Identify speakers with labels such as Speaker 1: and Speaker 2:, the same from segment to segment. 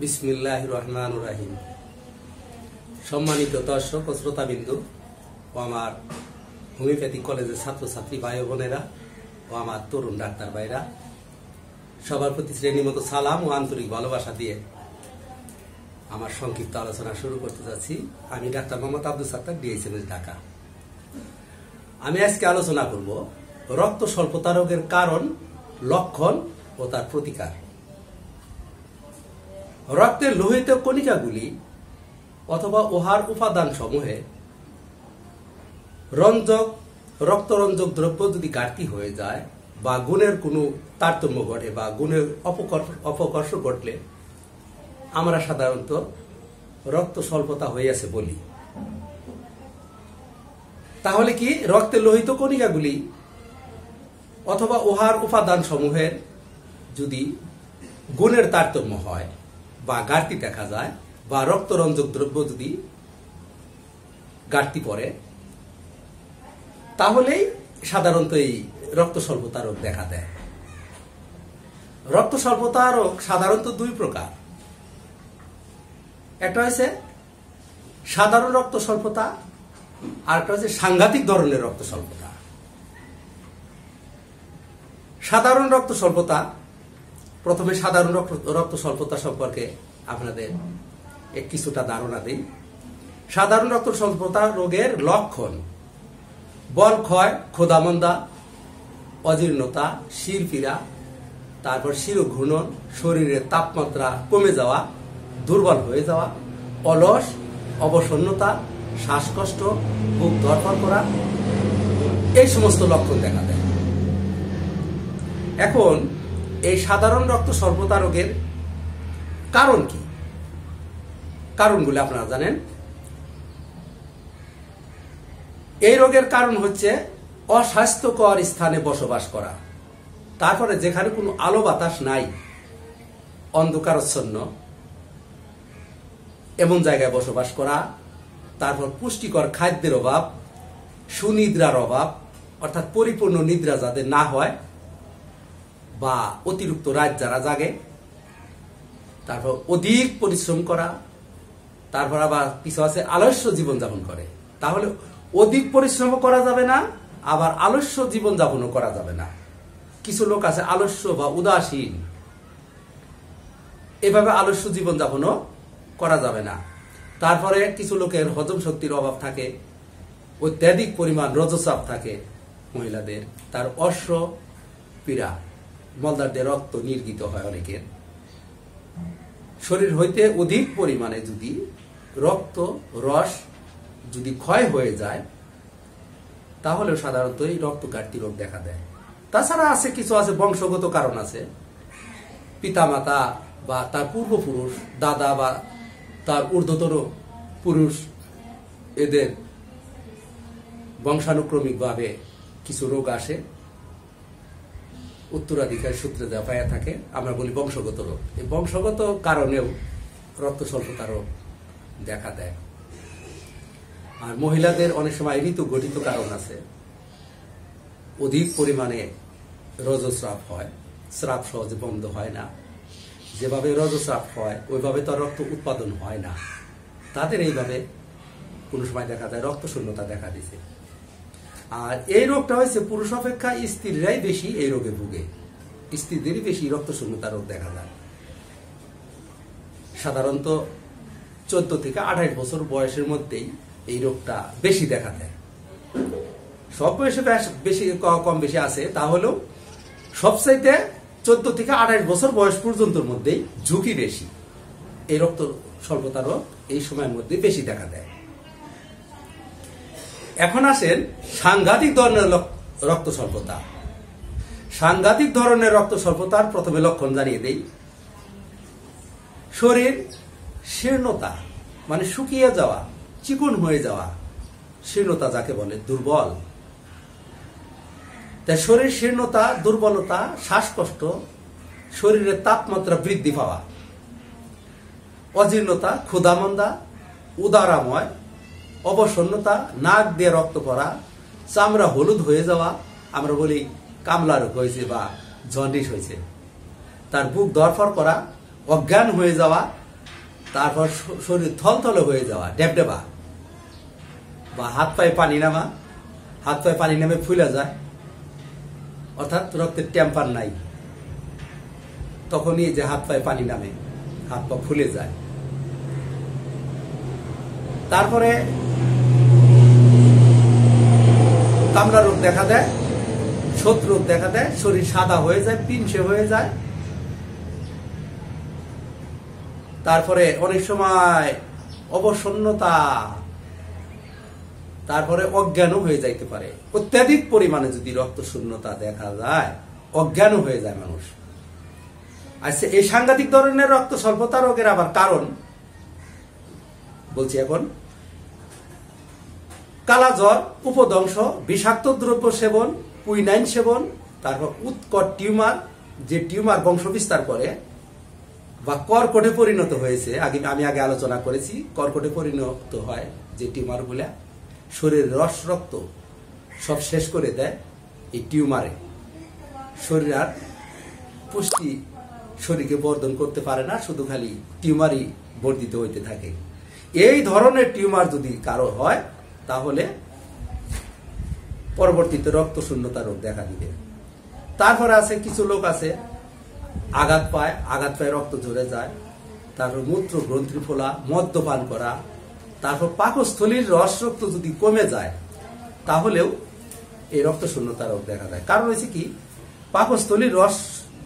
Speaker 1: বিসমিল্লাহির রহমানির রহিম। সম্মানিত দর্শক ও শ্রোতাবিন্দু ও আমার হোমিওপ্যাথি কলেজের ছাত্রছাত্রী ভাই বোনেরা ও আমার তরুণ ডাক্তার ভাইরা, সবার প্রতি শ্রেণীমতো সালাম ও আন্তরিক ভালোবাসা দিয়ে আমার সংক্ষিপ্ত আলোচনা শুরু করতে যাচ্ছি। আমি ডাক্তার মোহাম্মদ আব্দুল সাত্তার, ডিএইচএমএস, ঢাকা। আমি আজকে আলোচনা করব রক্ত স্বল্পতা রোগের কারণ, লক্ষণ ও তার প্রতিকার। রক্তের লোহিত কণিকাগুলি অথবা উহার উপাদান সমূহে রক্তরঞ্জক দ্রব্য যদি ঘাটতি হয়ে যায় বা গুণের কোনো তারতম্য ঘটে বা গুণের অপকর্ষ ঘটলে আমরা সাধারণত রক্ত স্বল্পতা হইয়াছে বলি। তাহলে কি রক্তের লোহিত কণিকাগুলি অথবা উহার উপাদান সমূহের যদি গুণের তারতম্য হয় বা ঘাটতি দেখা যায় বা রক্তরঞ্জক দ্রব্য যদি ঘাটতি পড়ে, তাহলেই সাধারণত এই রক্ত স্বল্পতা রোগ দেখা দেয়। রক্ত স্বল্পতা রোগ সাধারণত দুই প্রকার। একটা হচ্ছে সাধারণ রক্ত স্বল্পতা, আর একটা হচ্ছে সাংঘাতিক ধরনের রক্ত স্বল্পতা। সাধারণ রক্ত স্বল্পতা, প্রথমে সাধারণ রক্ত স্বল্পতা সম্পর্কে আপনাদের কিছুটা ধারণা দিই। সাধারণ রক্ত স্বল্পতা রোগের লক্ষণ: বল ক্ষয়, ক্ষুধামন্দা, অজীর্ণতা, শিরপীড়া, তারপর শিরঘূর্ণন, শরীরের তাপমাত্রা কমে যাওয়া, দুর্বল হয়ে যাওয়া, অলস, অবসন্নতা, শ্বাসকষ্ট, বুক ধড়ফড় করা, এই সমস্ত লক্ষণ দেখা দেয়। এখন এই সাধারণ রক্ত স্বল্পতা রোগের কারণ কি? কারণগুলো আপনারা জানেন। এই রোগের কারণ হচ্ছে অস্বাস্থ্যকর স্থানে বসবাস করা, তারপরে যেখানে কোনো আলো বাতাস নাই, অন্ধকারাচ্ছন্ন এমন জায়গায় বসবাস করা, তারপর পুষ্টিকর খাদ্যের অভাব, সুনিদ্রার অভাব, অর্থাৎ পরিপূর্ণ নিদ্রা যাদের না হয় বা অতিরিক্ত রাত যারা জাগে, তারপর অধিক পরিশ্রম করা, তারপর আবার কিছু আছে আলস্য জীবনযাপন করে। তাহলে অধিক পরিশ্রম করা যাবে না, আবার আলস্য জীবনযাপনও করা যাবে না। কিছু লোক আছে আলস্য বা উদাসীন, এভাবে আলস্য জীবনযাপনও করা যাবে না। তারপরে কিছু লোকের হজম শক্তির অভাব থাকে, অত্যাধিক পরিমাণ রজচাপ থাকে মহিলাদের, তার অশ্ব পীড়া, মলদ্বার দিয়ে রক্ত নির্গিত হয় অনেকের। শরীর হইতে অধিক পরিমাণে যদি রক্ত রস যদি ক্ষয় হয়ে যায়, তাহলেও সাধারণত এই রক্ত ঘাটতি রোগ দেখা দেয়। তাছাড়া আছে কিছু আছে বংশগত কারণ আছে, পিতামাতা বা তার পূর্বপুরুষ, দাদা বা তার ঊর্ধ্বতর পুরুষ, এদের বংশানুক্রমিক ভাবে কিছু রোগ আসে, উত্তরাধিকার সূত্রে দেওয়া পায়া থাকে, আমরা বলি বংশগত রোগ। এই বংশগত কারণেও রক্ত স্বল্পতা রোগ দেখা দেয়। আর মহিলাদের অনেক সময় ঋতু গঠিত কারণ আছে, অধিক পরিমাণে রজস্রাব হয়, স্রাব সহজে বন্ধ হয় না, যেভাবে রজস্রাব হয় ওইভাবে তো রক্ত উৎপাদন হয় না, তাদের এইভাবে কোনো সময় দেখা যায় রক্ত শূন্যতা দেখা দিছে। আর এই রোগটা হয়েছে পুরুষ অপেক্ষা স্ত্রীরাই বেশি এই রোগে ভুগে, স্ত্রীদেরই বেশি রক্ত শূন্যতা রোগ দেখা যায়। সাধারণত 14 থেকে 28 বছর বয়সের মধ্যেই এই রোগটা বেশি দেখা দেয়। সব বয়সে বেশি কম বেশি আছে, তাহলেও সবচাইতে 14 থেকে 28 বছর বয়স পর্যন্তর মধ্যেই ঝুঁকি বেশি, এই রক্ত স্বল্পতা রোগ এই সময়ের মধ্যে বেশি দেখা দেয়। এখন আসেন সাংঘাতিক ধরনের রক্ত স্বল্পতা। সাংঘাতিক ধরনের রক্ত স্বল্পতার প্রথমে লক্ষণ জানিয়ে দেই। শরীর শীর্ণতা, মানে শুকিয়ে যাওয়া, চিকন হয়ে যাওয়া, শীর্ণতা যাকে বলে, দুর্বল। তাই শরীর শীর্ণতা, দুর্বলতা, শ্বাসকষ্ট, শরীরের তাপমাত্রা বৃদ্ধি পাওয়া, অজীর্ণতা, ক্ষুধামন্দা, উদারাময়, অবসন্নতা, নাক দিয়ে রক্ত পড়া, চামড়া হলুদ হয়ে যাওয়া, আমরা বলি কামলা রোগ হয়েছে বা জন্ডিস হয়েছে, তার বুক ধড়ফড় করা, অজ্ঞান হয়ে যাওয়া, তারপর শরীর থলথলে হয়ে যাওয়া, ডেবডেবা, বা হাত পায়ে পানি নামা, হাত পায়ে পানি নামে ফুলে যায়, অর্থাৎ রক্তের টেম্পার নাই, তখনই যে হাত পায়ে পানি নামে, হাত পা ফুলে যায়। তারপরে কামড়া রোগ দেখা দেয়, শোথ রোগ দেখা দেয়, শরীর সাদা হয়ে যায়, পিনসে হয়ে যায়। তারপরে অনেক সময় অবসন্নতা, তারপরে অজ্ঞানও হয়ে যাইতে পারে। অত্যাধিক পরিমাণে যদি রক্ত শূন্যতা দেখা যায়, অজ্ঞানও হয়ে যায় মানুষ। আচ্ছা, এই সাংঘাতিক ধরনের রক্ত স্বল্পতা রোগের আবার কারণ বলছি এখন: কালাজ্বর, উপদংশ, বিষাক্ত দ্রব্য সেবন, কুইনাইন সেবন, তারপর উৎকট টিউমার, যে টিউমার বংশ বিস্তার করে, বা কর্কটে পরিণত হয়েছে। আমি আগে আলোচনা করেছি, কর্কটে পরিণত হয় যে টিউমার গুলা, শরীরের রস রক্ত সব শেষ করে দেয় এই টিউমারে। শরীর আর পুষ্টি শরীরকে বর্ধন করতে পারে না, শুধু খালি টিউমারই বর্ধিত হইতে থাকে। এই ধরনের টিউমার যদি কারো হয়, তাহলে পরবর্তীতে রক্ত শূন্যতা রোগ দেখা দিবে। তারপরে আছে কিছু লোক আছে আঘাত পায়, আঘাত পায় রক্ত ঝরে যায়, তারপর মূত্র গ্রন্থি ফোলা, মদ্যপান করা, তারপর পাকস্থলীর রস রক্ত যদি কমে যায়, তাহলেও এই রক্ত শূন্যতা রোগ দেখা যায়। কারণ হচ্ছে কি, পাকস্থলীর রস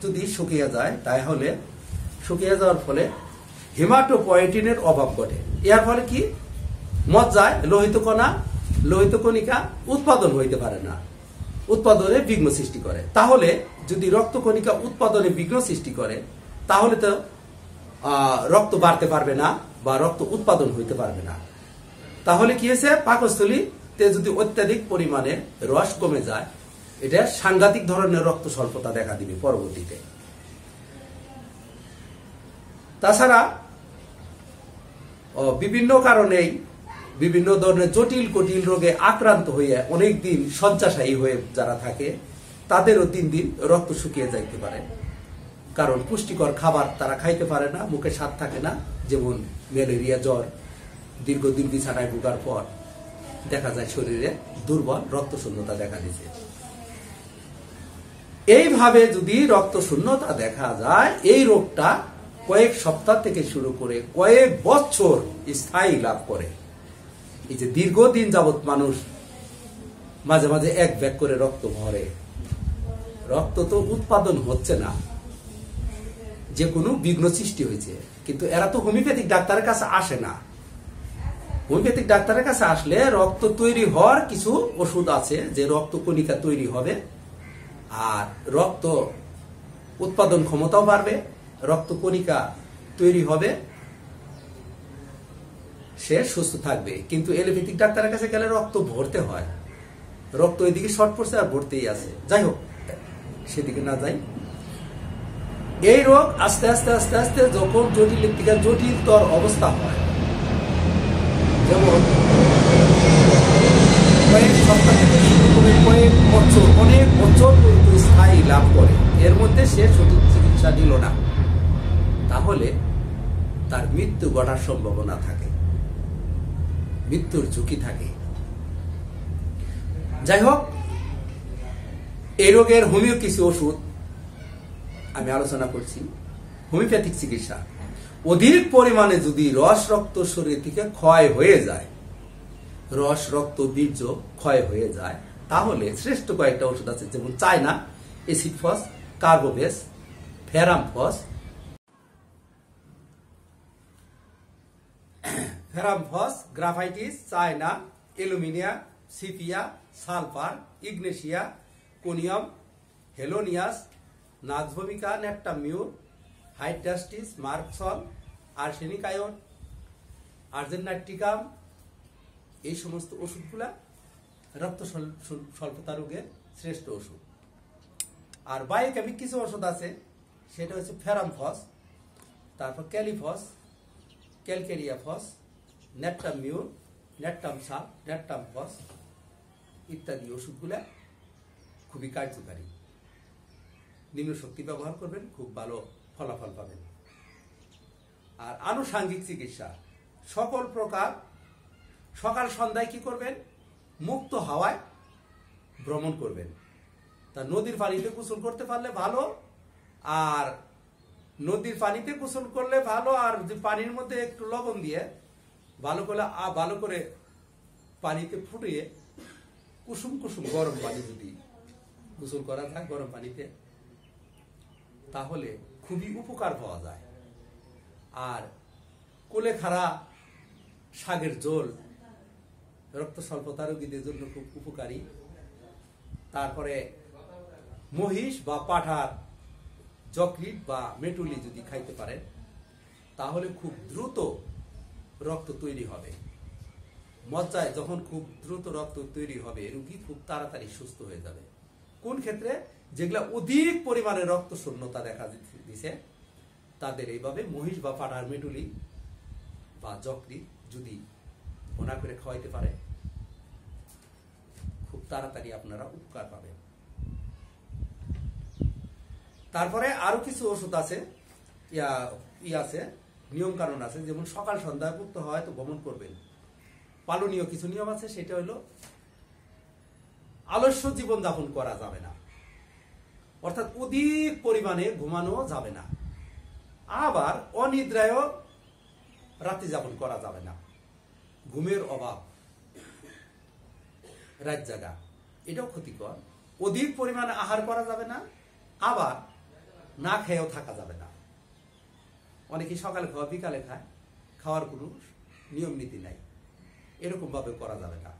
Speaker 1: যদি শুকিয়ে যায়, তাহলে শুকিয়ে যাওয়ার ফলে হিমাটোপয়েটিনের অভাব ঘটে। এর ফলে কি, মজ্জায় লোহিত কণা, লোহিত কণিকা উৎপাদন হইতে পারে না, উৎপাদনে বিঘ্ন সৃষ্টি করে। তাহলে যদি রক্ত কণিকা উৎপাদনে বিঘ্ন সৃষ্টি করে, তাহলে তো রক্ত বাড়তে পারবে না বা রক্ত উৎপাদন হইতে পারবে না। তাহলে কি হয়েছে, পাকস্থলীতে যদি অত্যাধিক পরিমাণে রস কমে যায়, এটা সাংঘাতিক ধরনের রক্ত স্বল্পতা দেখা দিবে পরবর্তীতে। তাছাড়া বিভিন্ন কারণেই বিভিন্ন ধরনের জটিল কটিল রোগে আক্রান্ত হয়ে অনেকদিন শয্যাশায়ী হয়ে যারা থাকে, তাদেরও 3 দিন রক্ত শুকিয়ে যাইতে পারে। কারণ পুষ্টিকর খাবার তারা খাইতে পারে না, মুখে স্বাদ থাকে না। যেমন ম্যালেরিয়া জ্বর, দীর্ঘদিন বিছানায় ভোগার পর দেখা যায় শরীরে দুর্বল রক্ত শূন্যতা দেখা দিচ্ছে। এইভাবে যদি রক্ত শূন্যতা দেখা যায়, এই রোগটা কয়েক সপ্তাহ থেকে শুরু করে কয়েক বছর স্থায়ী লাভ করে। এই যে দীর্ঘদিন যাবৎ মানুষ মাঝে মাঝে এক ব্যাগ করে রক্ত ভরে, রক্ত তো উৎপাদন হচ্ছে না, যে কোনো বিঘ্ন সৃষ্টি হয়েছে। কিন্তু এরা তো হোমিওপ্যাথিক ডাক্তারের কাছে আসে না। হোমিওপ্যাথিক ডাক্তারের কাছে আসলে রক্ত তৈরি হওয়ার কিছু ওষুধ আছে, যে রক্ত কণিকা তৈরি হবে, আর রক্ত উৎপাদন ক্ষমতাও বাড়বে, রক্ত কণিকা তৈরি হবে, সে সুস্থ থাকবে। কিন্তু এলোপ্যাথিক ডাক্তারের কাছে গেলে রক্ত ভরতে হয়, রক্ত ওইদিকে শর্ট পড়ছে আর ভরতেই আছে। যাই হোক, সেদিকে না যাই। এই রোগ আস্তে আস্তে আস্তে আস্তে যখন জটিলের থেকে জটিলতর অবস্থা হয়, যেমন কয়েক সপ্তাহ থেকে শুরু করে কয়েক বছর, অনেক বছর পর্যন্ত স্থায়ী লাভ করে, এর মধ্যে সে সঠিক চিকিৎসা নিল না, তাহলে তার মৃত্যু ঘটার সম্ভাবনা থাকে, মৃত্যুর ঝুঁকি থাকে। যাই হোক, এই রোগের হোমিও কিছু ওষুধ আমি আলোচনা করছি। হোমিওপ্যাথিক চিকিৎসা, অধিক পরিমাণে যদি রস রক্ত শরীর থেকে ক্ষয় হয়ে যায়, রস রক্ত বীর্য ক্ষয় হয়ে যায়, তাহলে শ্রেষ্ঠ কয়েকটা ওষুধ আছে, যেমন china, acid phos, carbo veg, ferrum phos, graphites, china, alumina, sepia, sulphur, ignatia, conium, helonias, nux vomica, নেপটামিউর, হাইড্রাস্টিস, মার্কসল, আর্সেনিক আয়ন, আর্জেন্টাইটিকাম, এই সমস্ত ওষুধগুলা রক্ত স্বল্পতা রোগের শ্রেষ্ঠ ওষুধ। আর বায়োকেমিক কিছু ওষুধ আছে, সেটা হচ্ছে ফেরামফস, তারপর ক্যালিফস, ক্যালকেরিয়াফস, নেপটামিউর, নেপটামসাপ, নেপটামফস ইত্যাদি ওষুধগুলা খুবই কার্যকারী। নিম্ন শক্তি ব্যবহার করবেন, খুব ভালো ফলাফল পাবেন। আর আনুষাঙ্গিক চিকিৎসা সকল প্রকার সকাল সন্ধ্যায় কি করবেন, মুক্ত হাওয়ায় ভ্রমণ করবেন। তা নদীর পানিতে গোসল করতে পারলে ভালো, আর নদীর পানিতে গোসল করলে ভালো, আর পানির মধ্যে একটু লবণ দিয়ে ভালো করে পানিতে ফুটিয়ে কুসুম কুসুম গরম পানি যদি গোসল করা যায় গরম পানিতে, তাহলে খুবই উপকার পাওয়া যায়। আর কুলেখাড়া শাকের ঝোল রক্ত স্বল্পতা রোগীদের জন্য খুব উপকারী। তারপরে মহিষ বা পাঠার যকৃৎ বা মেটুলি যদি খাইতে পারেন, তাহলে খুব দ্রুত রক্ত তৈরি হবে। মজ্জায় যখন খুব দ্রুত রক্ত তৈরি হবে, রোগী খুব তাড়াতাড়ি সুস্থ হয়ে যাবে। কোন ক্ষেত্রে? যেগুলা অধিক পরিমাণে রক্ত শূন্যতা দেখা দিছে, তাদের এইভাবে মহিষ বা পাঠার মেটুলি বা যকৃৎ যদি ভুনা করে খাওয়াইতে পারে, খুব তাড়াতাড়ি আপনারা উপকার পাবেন। তারপরে আরো কিছু ওষুধ আছে, নিয়ম কানুন আছে। যেমন সকাল সন্ধ্যা মুক্ত হয় তো ভ্রমণ করবেন। পালনীয় কিছু নিয়ম আছে, সেটা হলো আলস্য জীবন যাপন করা যাবে না, অর্থাৎ অধিক পরিমাণে ঘুমানো যাবে না। আবার অনিদ্রায়ও রাত্রি যাপন করা যাবে না। ঘুমের অভাব, রাত জাগা, এটাও ক্ষতিকর। অধিক পরিমাণে আহার করা যাবে না, আবার না খেয়েও থাকা যাবে না। অনেকে সকালে খাওয়া বিকালে খায়, খাওয়ার কোনো নিয়ম নীতি নাই, এরকম ভাবে করা যাবে না।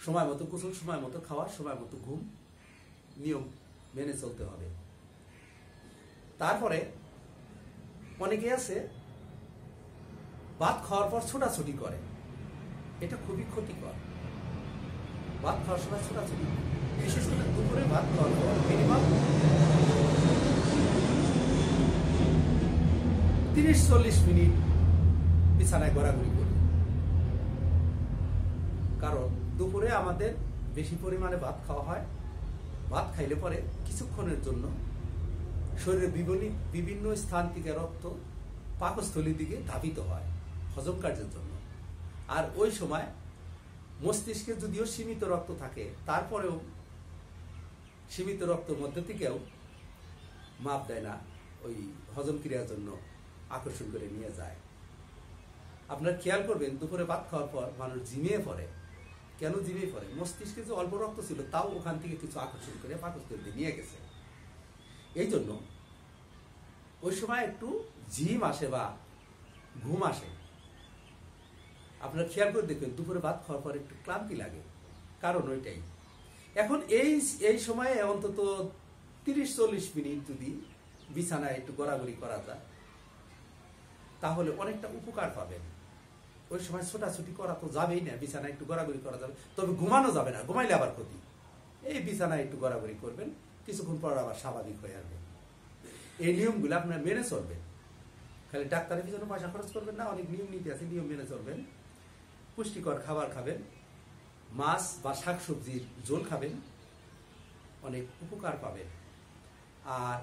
Speaker 1: সময় মতো গোসল, সময় মতো খাওয়া, সময় মতো ঘুম, নিয়ম মেনে চলতে হবে। তারপরে অনেকে আছে ভাত খাওয়ার পর ছোটাছুটি করে, এটা খুবই ক্ষতিকর। ভাত খাওয়ার সময় ছোটাছুটি, বিশেষ করে দুপুরে ভাত খাওয়ার পর মিনিমাম 30-40 মিনিট বিছানায় ঘোরাঘুরি করি। কারণ দুপুরে আমাদের বেশি পরিমাণে ভাত খাওয়া হয়। ভাত খাইলে পরে কিছুক্ষণের জন্য শরীরের বিভিন্ন স্থান থেকে রক্ত পাকস্থলীর দিকে ধাবিত হয় হজম কার্যের জন্য। আর ওই সময় মস্তিষ্কে যদিও সীমিত রক্ত থাকে, তারপরেও সীমিত রক্তের মধ্যে থেকেও মাপ দেয় না, ওই হজম ক্রিয়ার জন্য আকর্ষণ করে নিয়ে যায়। আপনারা খেয়াল করবেন, দুপুরে ভাত খাওয়ার পর মানুষ ঝিমিয়ে পড়ে। কেন ঝিমিয়ে পড়ে? মস্তিষ্কে যে অল্প রক্ত ছিল তাও ওখান থেকে কিছু আকর্ষণ করে পাকস্থলীতে নিয়ে গেছে। এই জন্য ওই সময় একটু ঝিম আসে বা ঘুম আসে। আপনারা খেয়াল করে দেখবেন, দুপুরে ভাত খাওয়ার পর একটু ক্লান্তি লাগে, কারণ ওইটাই। এখন এই সময়ে অন্তত 30-40 মিনিট যদি বিছানায় একটু গড়াগড়ি করা যায়, তাহলে অনেকটা উপকার পাবেন। ওই সময় ছোটাছুটি করা তো যাবেই না, বিছানায় একটু গড়াগড়ি করা যাবে, তবে ঘুমানো যাবে না, ঘুমাইলে আবার ক্ষতি। এই বিছানায় একটু গড়াগড়ি করবেন, কিছুক্ষণ পর আবার স্বাভাবিক হয়ে আসবে। এই নিয়মগুলো আপনারা মেনে চলবেন। খালি ডাক্তারের পিছনে পয়সা খরচ করবেন না, অনেক নিয়ম নীতি আছে, নিয়ম মেনে চলবেন। পুষ্টিকর খাবার খাবেন, মাছ বা শাকসবজির ঝোল খাবেন, অনেক উপকার পাবেন। আর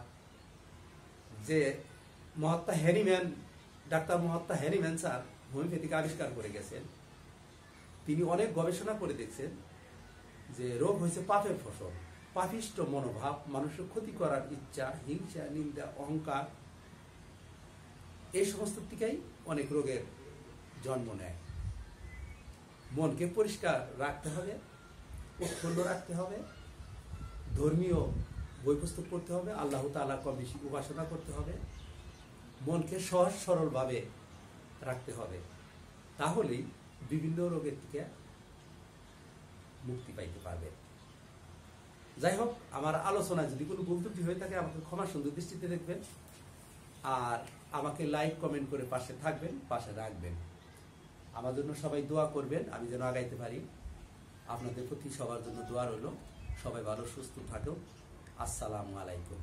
Speaker 1: যে doctor Mahatma Hahnemann sir homeopathic আবিষ্কার করে গেছেন, তিনি অনেক গবেষণা করে দেখছেন যে রোগ হয়েছে পাপের ফসল। পাপিষ্ট মনোভাব, মানুষের ক্ষতি করার ইচ্ছা, হিংসা, নিন্দা, অহংকার, এই সমস্ত থেকেই অনেক রোগের জন্ম নেয়। মনকে পরিষ্কার রাখতে হবে, উৎফুল্ল রাখতে হবে, ধর্মীয় বই পুস্তক পড়তে হবে, আল্লাহ তাআলা কম বেশি উপাসনা করতে হবে, মনকে সহজ সরল ভাবে রাখতে হবে। তাহলেই বিভিন্ন রোগের থেকে মুক্তি পাইতে পারবে। যাই হোক, আমার আলোচনা যদি কোনো ভুল ত্রুটি হয়ে থাকে আমাকে ক্ষমা সুন্দর দৃষ্টিতে দেখবেন। আর আমাকে লাইক কমেন্ট করে পাশে থাকবেন, পাশে রাখবেন। আমার জন্য সবাই দোয়া করবেন, আমি যেন আগাইতে পারি। আপনাদের প্রতি সবার জন্য দোয়া রইল। সবাই ভালো সুস্থ থাকুন। আসসালামু আলাইকুম।